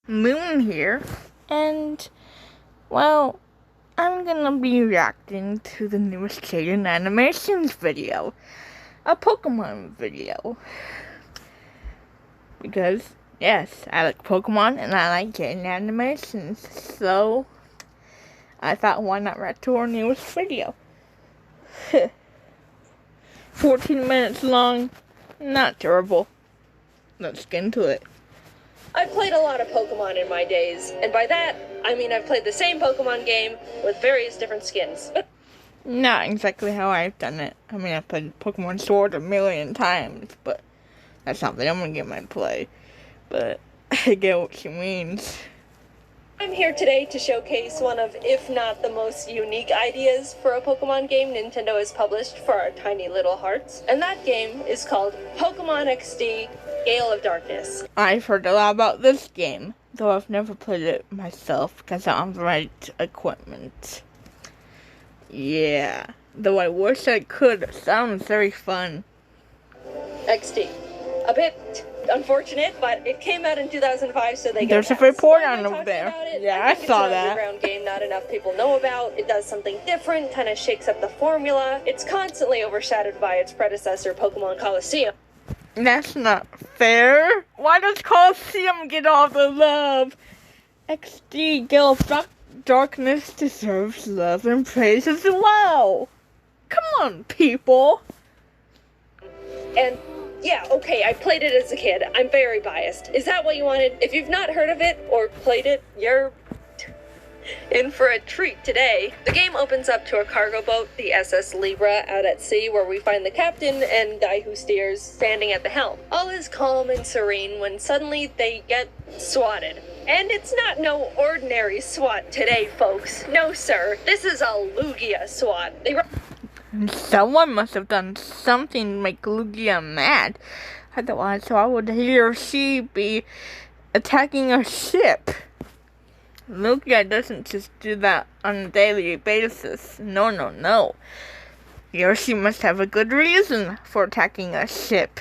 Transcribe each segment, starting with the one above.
Moon here, and well, I'm gonna be reacting to the newest Gale animations video, a Pokemon video, because yes, I like Pokemon and I like Gale animations, so I thought why not react to our newest video. 14 minutes long, not terrible. Let's get into it. I've played a lot of Pokemon in my days, and by that, I mean I've played the same Pokemon game with various different skins. Not exactly how I've done it. I mean, I've played Pokemon Sword a million times, but that's not the only game I play. But I get what she means. I'm here today to showcase one of, if not the most unique ideas for a Pokemon game Nintendo has published for our tiny little hearts. And that game is called Pokemon XD Gale of Darkness. I've heard a lot about this game, though I've never played it myself because I don't have the right equipment. Yeah, though I wish I could. It sounds very fun. XD. A bit unfortunate, but it came out in 2005, so they There's a report on over there. Yeah, I saw that. It's an underground game not enough people know about. It does something different, kind of shakes up the formula. It's constantly overshadowed by its predecessor, Pokemon Coliseum. That's not fair. Why does Coliseum get all the love? XD Gale of Darkness deserves love and praise as well. Come on, people. And yeah, okay, I played it as a kid. I'm very biased. Is that what you wanted? If you've not heard of it or played it, you're in for a treat today. The game opens up to a cargo boat, the SS Libra, out at sea, where we find the captain and guy who steers standing at the helm. All is calm and serene when suddenly they get swatted. And it's not no ordinary SWAT today, folks. No, sir. This is a Lugia SWAT. Someone must have done something to make Lugia mad. Otherwise, why would he or she be attacking a ship? Lugia doesn't just do that on a daily basis. No. He or she must have a good reason for attacking a ship.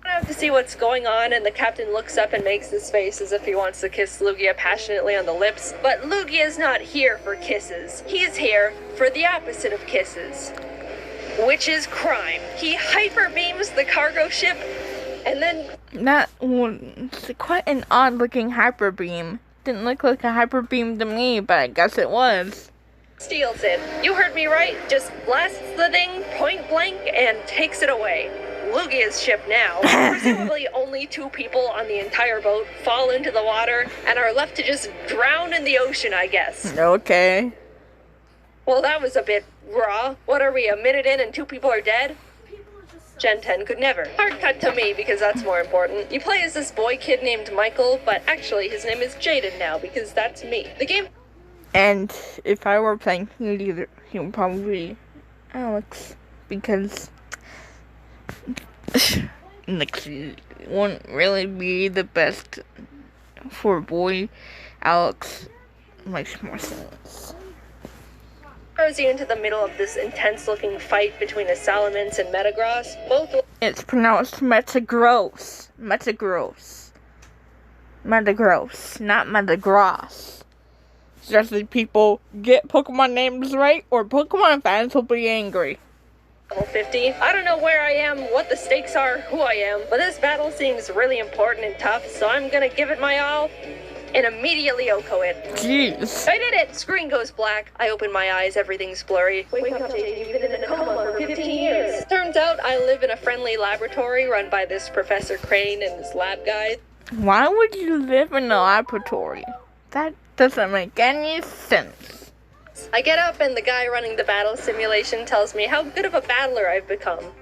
I have to see what's going on, and the captain looks up and makes this face as if he wants to kiss Lugia passionately on the lips. But Lugia's not here for kisses. He's here for the opposite of kisses, which is crime. He hyper beams the cargo ship, and then that was quite an odd looking hyper beam. Didn't look like a hyper beam to me, but I guess it was. Steals it. You heard me right. Just blasts the thing point blank and takes it away. Lugia's ship now. Presumably only 2 people on the entire boat fall into the water and are left to just drown in the ocean, I guess. Okay. Well, that was a bit raw. What are we, a minute in and 2 people are dead? Gen 10 could never. Hard cut to me because that's more important. You play as this boy kid named Michael, but actually his name is Jaden now because that's me. The game... And if I were playing he would probably be Alex, because Alex wouldn't really be the best for a boy. Alex makes more sense. Throws you into the middle of this intense-looking fight between a Salamence and Metagross. Both... It's pronounced Metagross. Metagross, not Metagross. Seriously, people, get Pokemon names right, or Pokemon fans will be angry. Level 50. I don't know where I am, what the stakes are, who I am, but this battle seems really important and tough, so I'm gonna give it my all and immediately OHKO it. Jeez. I did it! Screen goes black. I open my eyes, everything's blurry. Wake up, Jake, you've been in a coma for 15 years. Turns out I live in a friendly laboratory run by this Professor Crane and his lab guy. Why would you live in a laboratory? That doesn't make any sense. I get up and the guy running the battle simulation tells me how good of a battler I've become.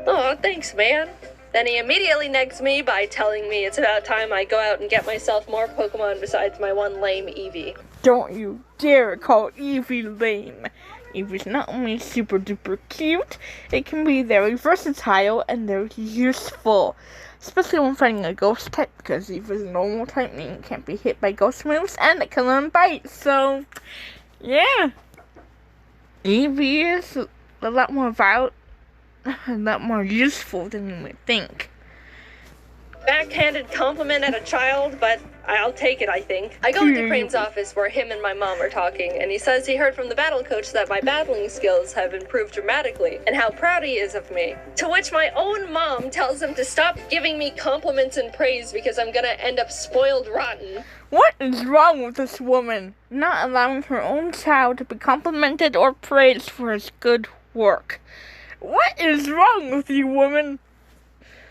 Oh, thanks, man. Then he immediately negs me by telling me it's about time I go out and get myself more Pokemon besides my one lame Eevee. Don't you dare call Eevee lame. Eevee's not only super duper cute, it can be very versatile and very useful. Especially when fighting a ghost type, because Eevee's a normal type, meaning it can't be hit by ghost moves, and it can learn bite, so yeah. Eevee is a lot more useful than you would think. Backhanded compliment at a child, but I'll take it, I think. I go into Crane's office where him and my mom are talking, and he says he heard from the battle coach that my battling skills have improved dramatically, and how proud he is of me. To which my own mom tells him to stop giving me compliments and praise because I'm gonna end up spoiled rotten. What is wrong with this woman? Not allowing her own child to be complimented or praised for his good work. What is wrong with you, woman?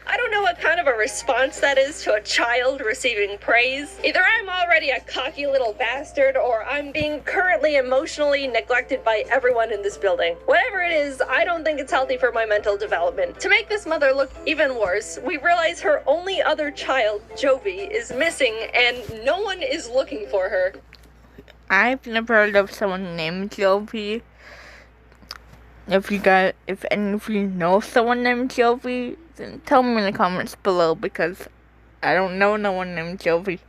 I don't know what kind of a response that is to a child receiving praise. Either I'm already a cocky little bastard, or I'm being currently emotionally neglected by everyone in this building. Whatever it is, I don't think it's healthy for my mental development. To make this mother look even worse, we realize her only other child, Jovi, is missing, and no one is looking for her. I've never heard of someone named Jovi. If any of you know someone named Jovi, then tell me in the comments below, because I don't know no one named Jovi.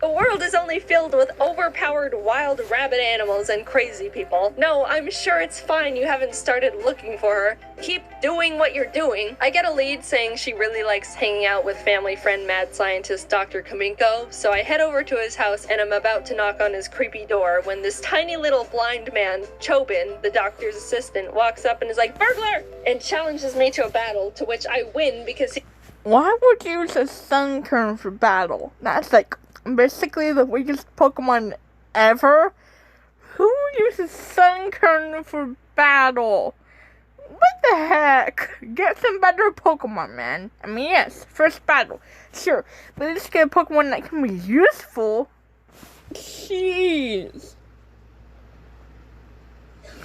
The world is only filled with overpowered wild rabbit animals and crazy people. No, I'm sure it's fine you haven't started looking for her. Keep doing what you're doing. I get a lead saying she really likes hanging out with family friend mad scientist Dr. Kaminko, so I head over to his house and I'm about to knock on his creepy door when this tiny little blind man, Chobin, the doctor's assistant, walks up and is like, "Burglar!" and challenges me to a battle, to which I win because he... Why would you use a Sunkern for battle? That's like basically the weakest Pokemon ever. Who uses Sunkern for battle? What the heck? Get some better Pokemon, man. I mean, yes, first battle, sure, but let's get a Pokemon that can be useful. Jeez.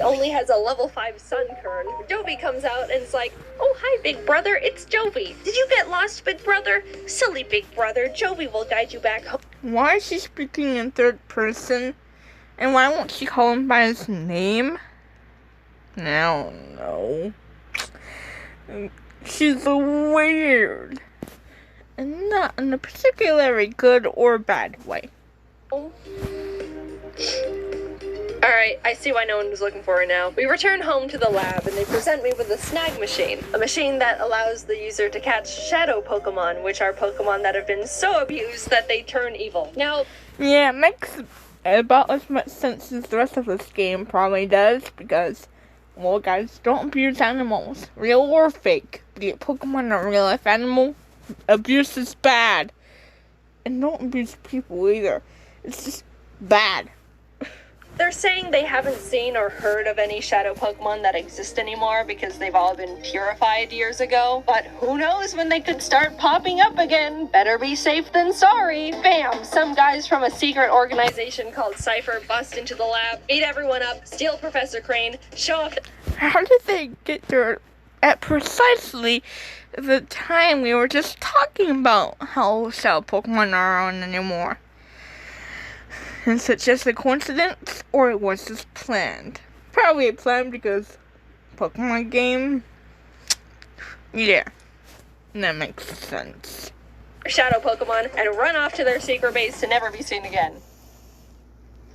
Only has a level 5 Sunkern. Jovi comes out and is like, "Oh, hi, big brother, it's Jovi. Did you get lost, big brother? Silly big brother, Jovi will guide you back home." Why is she speaking in third person? And why won't she call him by his name? I don't know. She's weird. And not in a particularly good or bad way. Oh. Alright, I see why no one was looking for her now. We return home to the lab and they present me with a snag machine. A machine that allows the user to catch shadow Pokemon, which are Pokemon that have been so abused that they turn evil. Now, yeah, it makes about as much sense as the rest of this game probably does, because, well, guys, don't abuse animals, real or fake. Be it Pokemon or real life animal, abuse is bad. And don't abuse people either. It's just bad. they're saying they haven't seen or heard of any shadow Pokemon that exist anymore because they've all been purified years ago. But who knows when they could start popping up again? Better be safe than sorry. Bam! Some guys from a secret organization called Cypher bust into the lab, beat everyone up, steal Professor Crane, show off... How did they get there at precisely the time we were just talking about how shadow Pokemon aren't anymore? Is it just a coincidence, or was this planned? Probably a plan because Pokemon game. Yeah, that makes sense. Shadow Pokemon and run off to their secret base to never be seen again.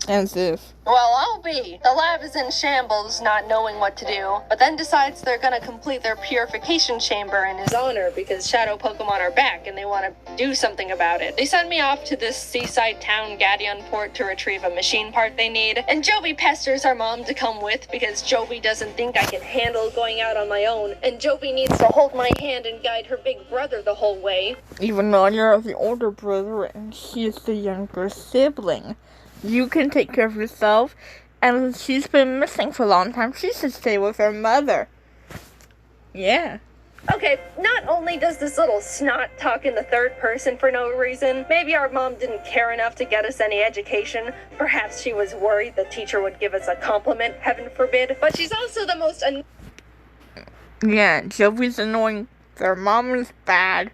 As if. Well, I'll be. The lab is in shambles, not knowing what to do, but then decides they're gonna complete their purification chamber in his honor because shadow Pokemon are back and they want to do something about it. They send me off to this seaside town, Gadionport, to retrieve a machine part they need, and Jovi pesters our mom to come with because Jovi doesn't think I can handle going out on my own, and Jovi needs to hold my hand and guide her big brother the whole way. Even though you're the older brother and she's the younger sibling. You can take care of yourself, and she's been missing for a long time. She should stay with her mother. Yeah. Okay, not only does this little snot talk in the third person for no reason, maybe our mom didn't care enough to get us any education. Perhaps she was worried the teacher would give us a compliment, heaven forbid. But she's also the most Yeah, Jovi's annoying. Their mom is bad.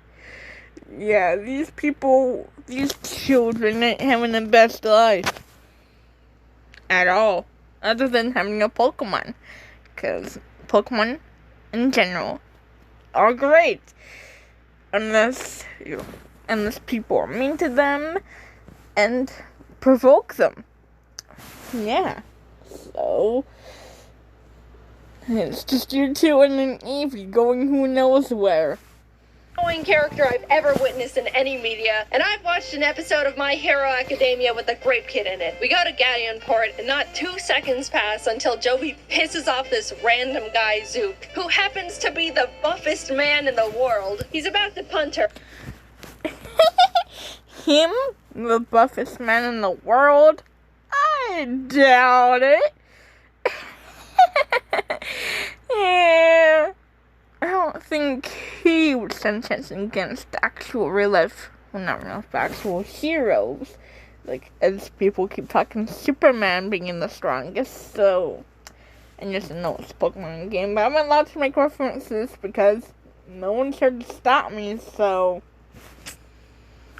Yeah, these people, these children ain't having the best life. At all. Other than having a Pokemon. Because Pokemon, in general, are great. Unless people are mean to them and provoke them. Yeah. So, it's just you two and an Eevee going who knows where. character I've ever witnessed in any media, and I've watched an episode of My Hero Academia with a grape kid in it. We go to Galleonport, and not 2 seconds pass until Jovi pisses off this random guy, Zook, who happens to be the buffest man in the world. He's about to punt her. Him? The buffest man in the world? I doubt it. Yeah. I don't think he would stand a chance against actual real life, well, not real life, but actual heroes. Like, as people keep talking, Superman being the strongest, so, and just know it's a Pokemon game, but I'm allowed to make references because no one's here to stop me, so.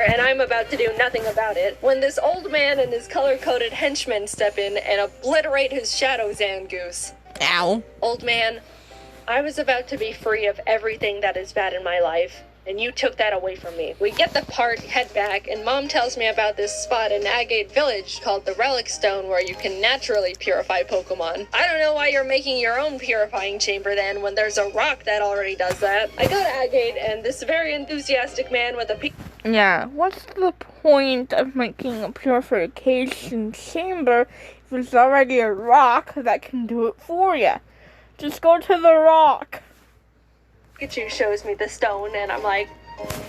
And I'm about to do nothing about it, when this old man and his color-coded henchmen step in and obliterate his Shadow Zangoose. Ow. Old man, I was about to be free of everything that is bad in my life, and you took that away from me. We get the part, head back, and Mom tells me about this spot in Agate Village called the Relic Stone where you can naturally purify Pokemon. I don't know why you're making your own purifying chamber then when there's a rock that already does that. I go to Agate, and this very enthusiastic man with a Yeah, what's the point of making a purification chamber if there's already a rock that can do it for you? Just go to the rock. Pikachu shows me the stone, and I'm like,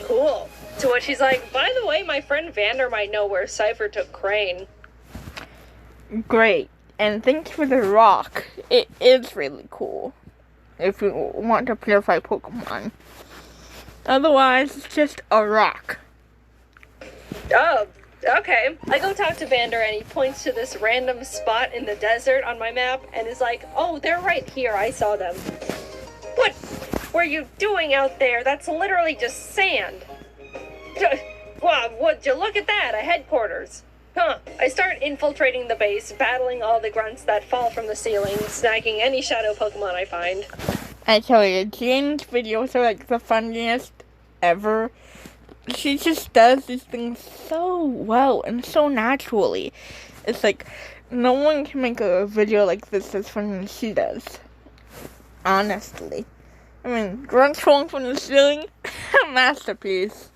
cool. To which he's like, by the way, my friend Vander might know where Cypher took Crane. Great. And thanks for the rock. It is really cool if you want to purify Pokemon. Otherwise, it's just a rock. Oh, okay. I go talk to Vander, and he points to this random spot in the desert on my map and is like, oh, they're right here. I saw them. What were you doing out there? That's literally just sand. Wow, would you look at that? A headquarters. Huh. I start infiltrating the base, battling all the grunts that fall from the ceiling, snagging any shadow Pokemon I find. I tell you, Jane's videos are like the funniest ever. She just does these things so well and so naturally. It's like, no one can make a video like this as funny as she does. Honestly. I mean, grunts falling from the ceiling, masterpiece.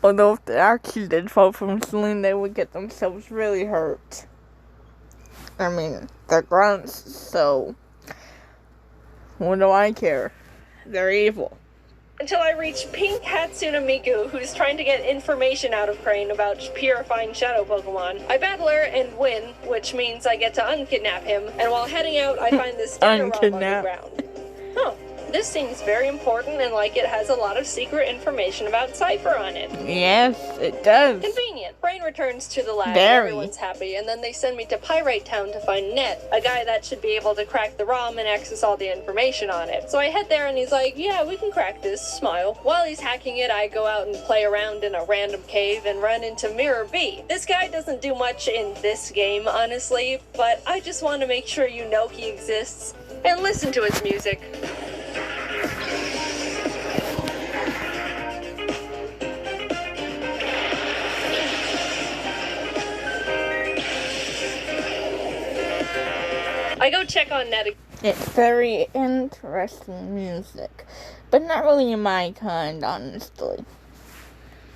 Although if they actually did fall from the ceiling, they would get themselves really hurt. I mean, they're grunts, so what do I care? They're evil. Until I reach Pink Hatsune Miku, who's trying to get information out of Crane about purifying shadow Pokemon. I battle her and win, which means I get to unkidnap him, and while heading out, I find this data ROM on the ground. Huh. This seems very important and like it has a lot of secret information about Cypher on it. Yes, it does. Convenient. Brain returns to the lab. Very. Everyone's happy, and then they send me to Pyrite Town to find Net, a guy that should be able to crack the ROM and access all the information on it. So I head there and he's like, yeah, we can crack this, smile. While he's hacking it, I go out and play around in a random cave and run into Mirror B. This guy doesn't do much in this game, honestly, but I just want to make sure you know he exists and listen to his music. I go check on Net. It's very interesting music, but not really my kind, honestly.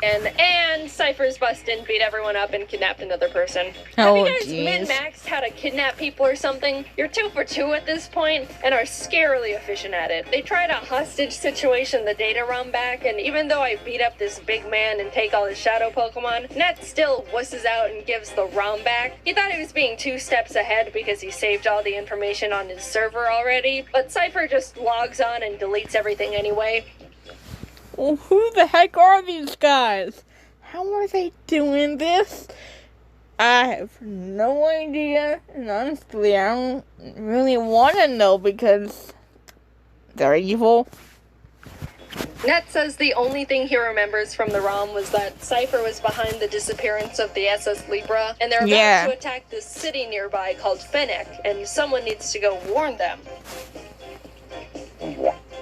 And Cypher's busted in, beat everyone up, and kidnapped another person. Oh, have you guys min-maxed how to kidnap people or something? You're 2 for 2 at this point, and are scarily efficient at it. They tried a hostage situation the data ROM back, and even though I beat up this big man and take all his shadow Pokemon, Net still wusses out and gives the ROM back. He thought he was being 2 steps ahead because he saved all the information on his server already, but Cypher just logs on and deletes everything anyway. Well, who the heck are these guys? How are they doing this? I have no idea, and honestly, I don't really want to know because they're evil. Net says the only thing he remembers from the ROM was that Cypher was behind the disappearance of the SS Libra, and they're about to attack this city nearby called Fennec, and someone needs to go warn them.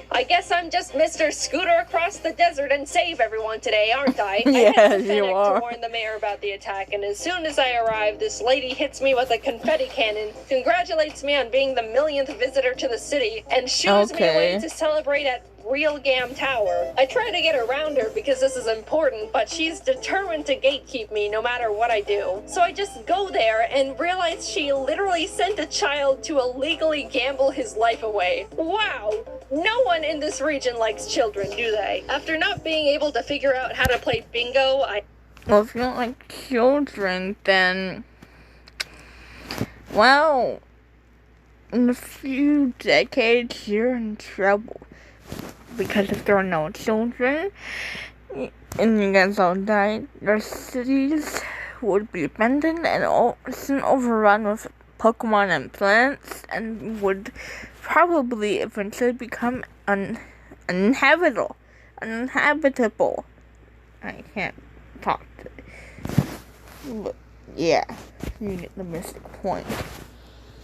I guess I'm just Mr. Scooter across the desert and save everyone today, aren't I? I head to Fennec to warn the mayor about the attack, and as soon as I arrive, this lady hits me with a confetti cannon, congratulates me on being the millionth visitor to the city, and shoos me away to celebrate at real Gam Tower. I try to get around her because this is important, but she's determined to gatekeep me no matter what I do. So I just go there and realize she literally sent a child to illegally gamble his life away. Wow! No one in this region likes children, do they? After not being able to figure out how to play bingo, Well, if you don't like children, then... Well, in a few decades, you're in trouble. Because if there are no children, and you guys all died, your cities would be abandoned and soon overrun with Pokemon and plants, and would probably eventually become uninhabitable. I can't talk today. But yeah, you get the basic point.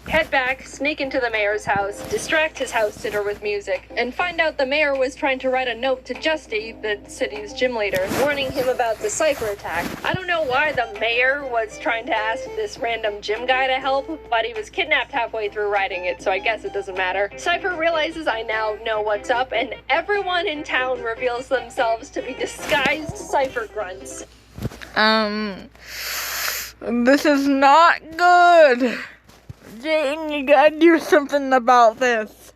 head back, sneak into the mayor's house, distract his house sitter with music, and find out the mayor was trying to write a note to Justy, the city's gym leader, warning him about the Cypher attack. I don't know why the mayor was trying to ask this random gym guy to help, but he was kidnapped halfway through writing it, so I guess it doesn't matter. Cypher realizes I now know what's up, and everyone in town reveals themselves to be disguised Cypher grunts. This is not good! Jane, you gotta do something about this.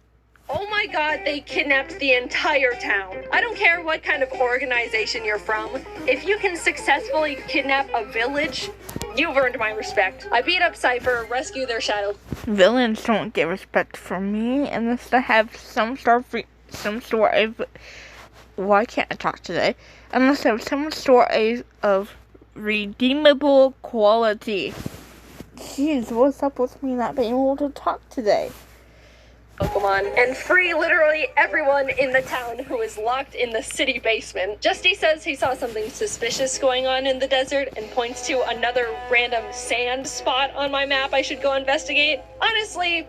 Oh my god, they kidnapped the entire town. I don't care what kind of organization you're from. If you can successfully kidnap a village, you've earned my respect. I beat up Cypher, rescue their shadow. Villains don't get respect from me unless they have some sort of why can't I talk today? Unless they have some sort of redeemable quality. Jeez, what's up with me not being able to talk today? Pokemon, and free literally everyone in the town who is locked in the city basement. Justy says he saw something suspicious going on in the desert and points to another random sand spot on my map I should go investigate. Honestly,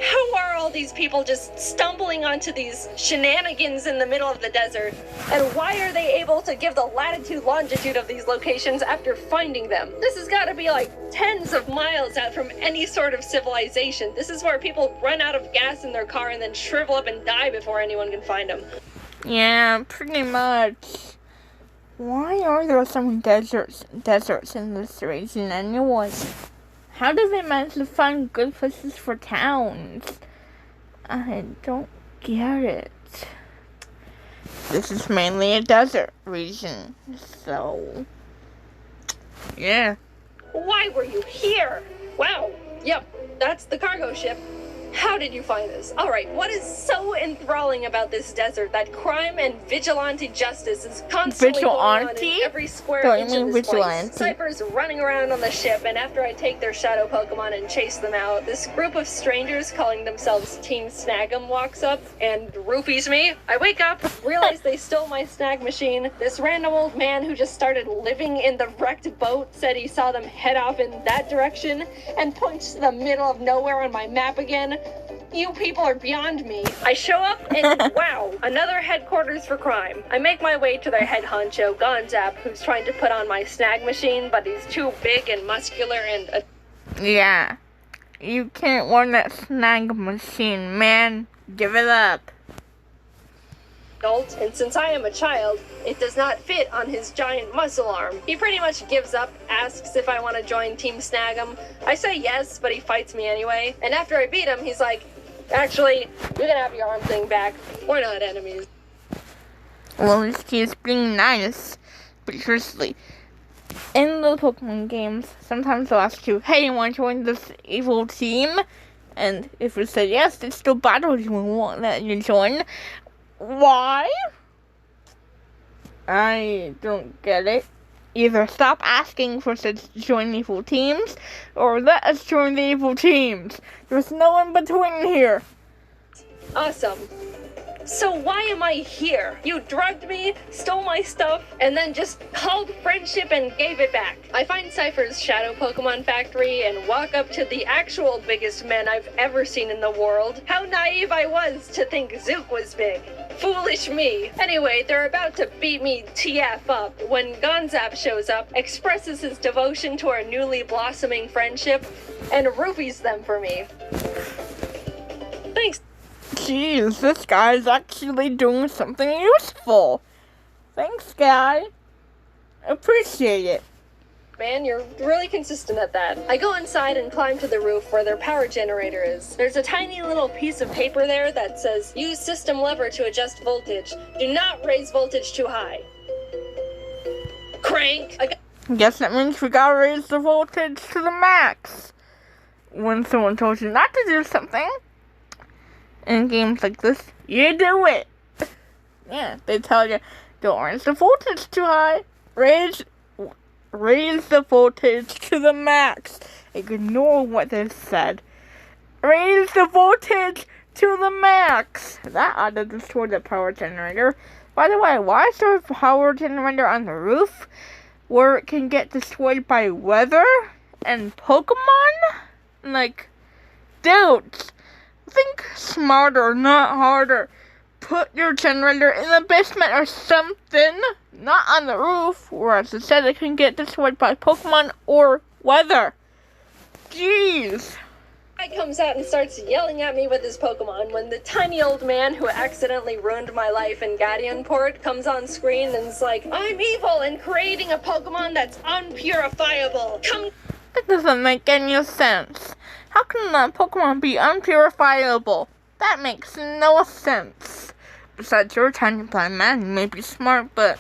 how are all these people just stumbling onto these shenanigans in the middle of the desert? And why are they able to give the latitude, longitude of these locations after finding them? This has got to be like tens of miles out from any sort of civilization. This is where people run out of gas in their car and then shrivel up and die before anyone can find them. Yeah, pretty much. Why are there so many deserts in this region anyway? How do they manage to find good places for towns? I don't get it. This is mainly a desert region, so... yeah. Why were you here? Wow. Yep, that's the cargo ship. How did you find this? Alright, what is so enthralling about this desert that crime and vigilante justice is constantly going on in every square inch of this place? Cypher's running around on the ship, and after I take their shadow Pokemon and chase them out, this group of strangers calling themselves Team Snag'em walks up and roofies me. I wake up, realize they stole my snag machine. This random old man who just started living in the wrecked boat said he saw them head off in that direction and points to the middle of nowhere on my map again. You people are beyond me. I show up and wow, another headquarters for crime. I make my way to their head honcho, Gonzap, who's trying to put on my snag machine, but he's too big and muscular and... yeah, you can't run that snag machine, man. Give it up. And since I am a child, it does not fit on his giant muscle arm. He pretty much gives up, asks if I want to join Team Snag'em. I say yes, but he fights me anyway. And after I beat him, he's like, actually, you can have your arm thing back. We're not enemies. Well, at least he's being nice. But seriously, in the Pokemon games, sometimes they'll ask you, hey, you want to join this evil team? And if you say yes, they still battle you and won't let you join. Why? I don't get it. Either stop asking for us to join evil teams, or let us join the evil teams. There's no in between here. Awesome. So why am I here? You drugged me, stole my stuff, and then just called friendship and gave it back. I find Cypher's Shadow Pokemon Factory and walk up to the actual biggest men I've ever seen in the world. How naive I was to think Zook was big. Foolish me. Anyway, they're about to beat me TF up when Gonzap shows up, expresses his devotion to our newly blossoming friendship, and roofies them for me. Thanks. Jeez, this guy's actually doing something useful. Thanks, guy. Appreciate it. Man, you're really consistent at that. I go inside and climb to the roof where their power generator is. There's a tiny little piece of paper there that says, use system lever to adjust voltage. Do not raise voltage too high. Crank! Guess that means we gotta raise the voltage to the max. When someone tells you not to do something, in games like this, you do it. Yeah, they tell you, don't raise the voltage too high. Raise the voltage to the max. Ignore what they said. Raise the voltage to the max. That ought to destroy the power generator. By the way, why is there a power generator on the roof where it can get destroyed by weather and Pokemon? Like, dudes, think smarter, not harder. Put your generator in the basement or something, not on the roof, whereas instead it can get destroyed by Pokemon or weather. Jeez. Guy comes out and starts yelling at me with his Pokemon when the tiny old man who accidentally ruined my life in Port comes on screen and is like, I'm evil and creating a Pokemon that's unpurifiable. Come. That doesn't make any sense. How can a Pokemon be unpurifiable? That makes no sense. Besides, you're a tiny blind man. You may be smart, but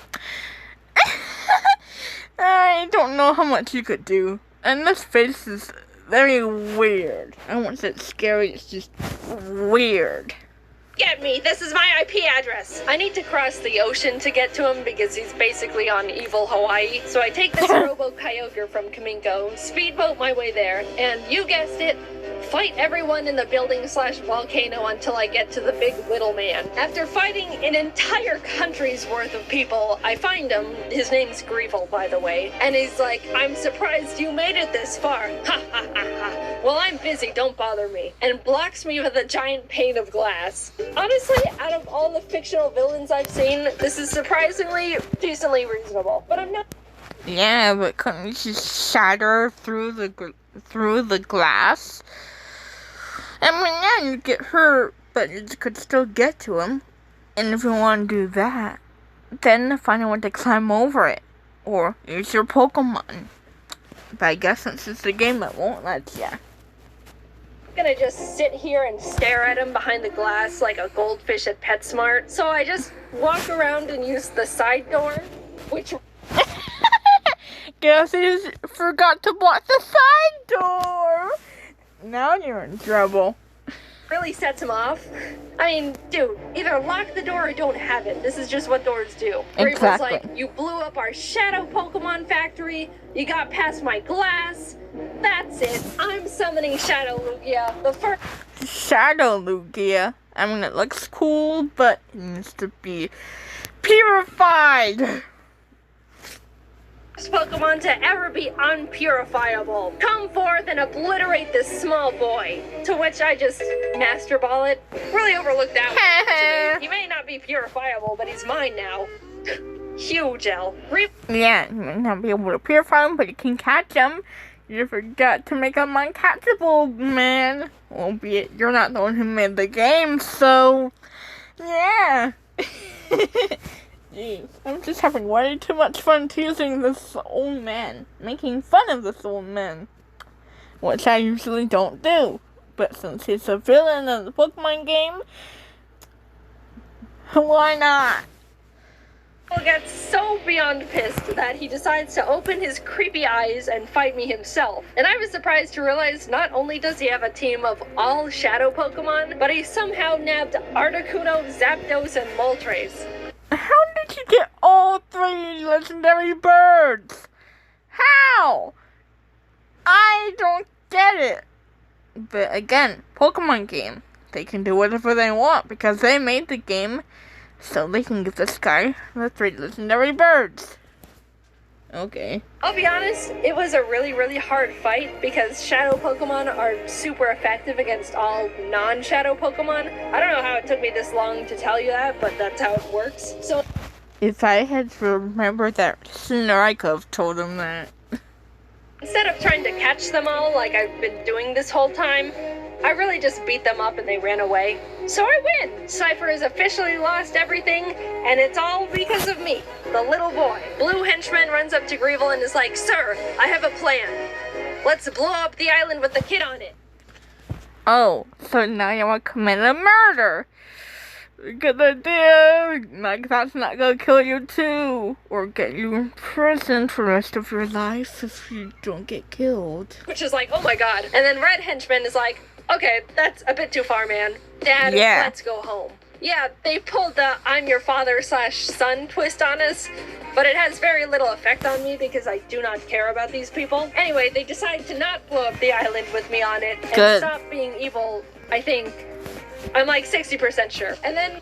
I don't know how much you could do. And this face is very weird. I won't say it's scary, it's just weird. Get me! This is my IP address! I need to cross the ocean to get to him because he's basically on evil Hawaii. So I take this Robo-Kyogre from Kaminko, speedboat my way there, and you guessed it, fight everyone in the building/volcano until I get to the big little man. After fighting an entire country's worth of people, I find him. His name's Greevil, by the way. And he's like, I'm surprised you made it this far. Ha ha ha ha. Well, I'm busy, don't bother me. And blocks me with a giant pane of glass. Honestly, out of all the fictional villains I've seen, this is surprisingly, decently reasonable. But I'm not... Yeah, but couldn't you just shatter through the glass? I mean, yeah, you'd get hurt, but you could still get to him. And if you want to do that, then find a way to climb over it. Or use your Pokemon. But I guess since it's a game, it won't let you. I'm gonna just sit here and stare at him behind the glass like a goldfish at PetSmart. So I just walk around and use the side door, which... Guess you forgot to block the side door. Now you're in trouble. Really sets him off. I mean, dude, either lock the door or don't have it. This is just what doors do. Exactly. Like, you blew up our shadow Pokemon factory. You got past my glass. That's it. I'm summoning Shadow Lugia. The first Shadow Lugia. I mean, it looks cool, but it needs to be purified. Pokemon to ever be unpurifiable. Come forth and obliterate this small boy. To which I just master ball it. Really overlooked that one. He may not be purifiable, but he's mine now. Huge L. Yeah, you may not be able to purify him, but you can catch him. You forgot to make him uncatchable, man. Albeit you're not the one who made the game, so yeah. Jeez, I'm just having way too much fun teasing this old man, making fun of this old man, which I usually don't do. But since he's a villain in the Pokemon game, why not? He gets so beyond pissed that he decides to open his creepy eyes and fight me himself. And I was surprised to realize not only does he have a team of all shadow Pokemon, but he somehow nabbed Articuno, Zapdos, and Moltres. How did you get all 3 legendary birds? How? I don't get it. But again, Pokemon game. They can do whatever they want because they made the game so they can give this guy the 3 legendary birds. Okay. I'll be honest, it was a really, really hard fight because shadow Pokemon are super effective against all non-shadow Pokemon. I don't know how it took me this long to tell you that, but that's how it works. So, if I had remembered that sooner, I could have told him that. Instead of trying to catch them all like I've been doing this whole time, I really just beat them up and they ran away. So I win! Cypher has officially lost everything, and it's all because of me, the little boy. Blue henchman runs up to Greevil and is like, "Sir, I have a plan. Let's blow up the island with the kid on it." Oh, so now you want to commit a murder. Good idea. Like, that's not gonna kill you too. Or get you in prison for the rest of your life if you don't get killed. Which is like, oh my god. And then Red Henchman is like, okay, that's a bit too far, man. Dad, Yeah. Let's go home. Yeah, they pulled the I'm your father/son twist on us, but it has very little effect on me because I do not care about these people. Anyway, they decide to not blow up the island with me on it and Good. stop being evil, I think. I'm like 60% sure. And then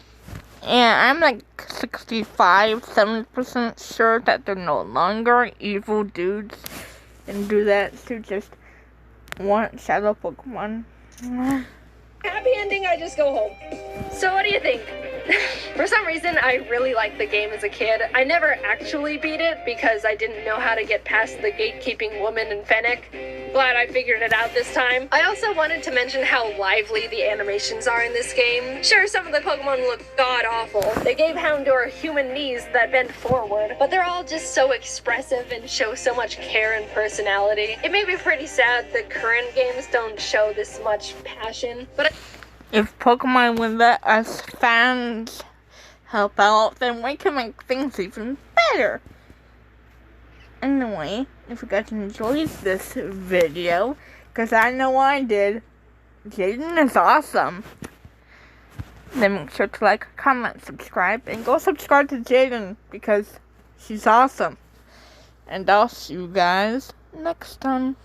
Yeah, I'm like 65, 70% sure that they're no longer evil dudes and do that to just want shadow Pokemon. happy ending, I just go home. So what do you think? For some reason, I really liked the game as a kid. I never actually beat it because I didn't know how to get past the gatekeeping woman in Fennec. Glad I figured it out this time. I also wanted to mention how lively the animations are in this game. Sure, some of the Pokemon look god-awful. They gave Houndour human knees that bend forward, but they're all just so expressive and show so much care and personality. It made me pretty sad that current games don't show this much passion, but If Pokemon would let us fans help out, then we can make things even better. Anyway, if you guys enjoyed this video, because I know I did, Jaden is awesome. Then make sure to like, comment, subscribe, and go subscribe to Jaden because she's awesome. And I'll see you guys next time.